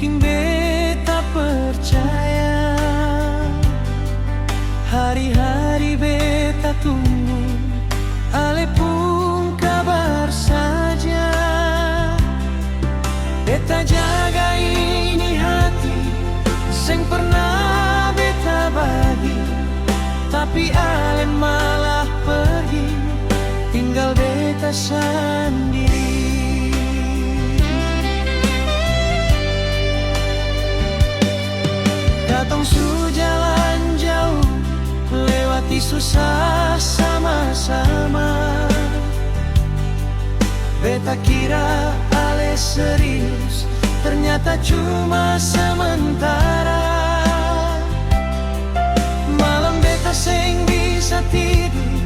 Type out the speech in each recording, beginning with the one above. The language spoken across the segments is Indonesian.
bikin beta percaya. Hari-hari beta tunggu, ale pun kabar saja. Beta jaga ini hati, seng pernah beta bagi, tapi alen malah pergi, tinggal beta sendiri. Katong su jalan jauh, lewati susah sama-sama. Beta kira ale serius, ternyata cuma sementara. Malam beta seng bisa tidur,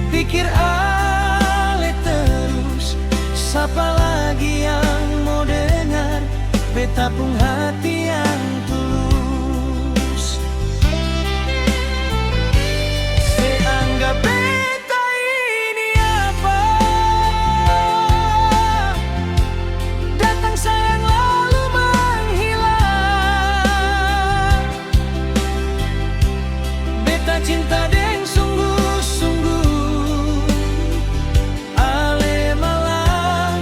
pikir ale terus. Siapa lagi yang mau dengar beta pun hati yang tulus. Seanggap beta ini apa, datang sayang lalu menghilang. Beta cinta deng sungguh-sungguh, ale malah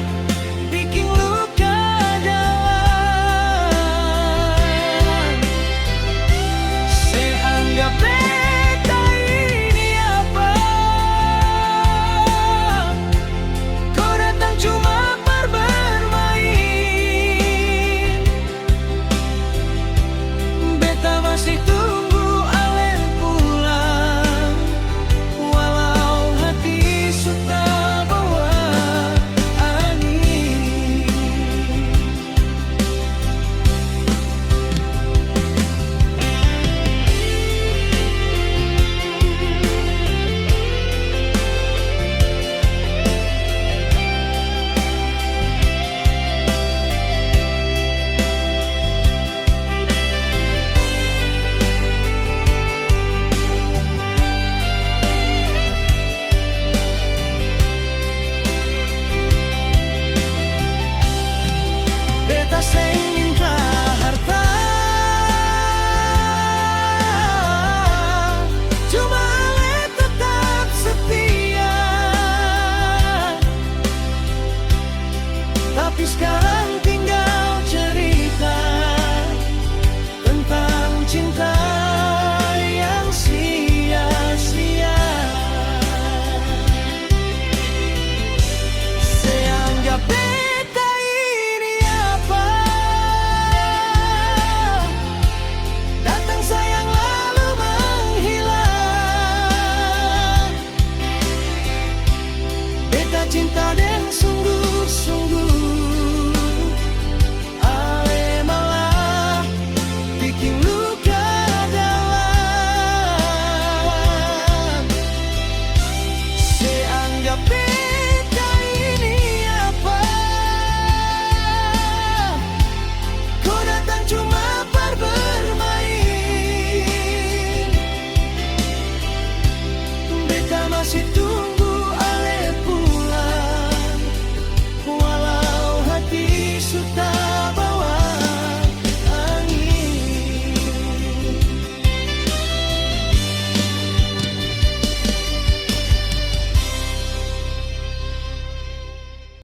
bikin luka dalam. Seanggap beta ini apa, kau datang cuma bermain. Beta masih tunggu ale pulang, walau hati sudah bawa angin. Beta seng minta harta, cuma ale tetap setia. Tapi sekarang tinggal cerita tentang cinta yang sia-sia. Seanggap beta ini apa, datang sayang lalu menghilang. Beta cinta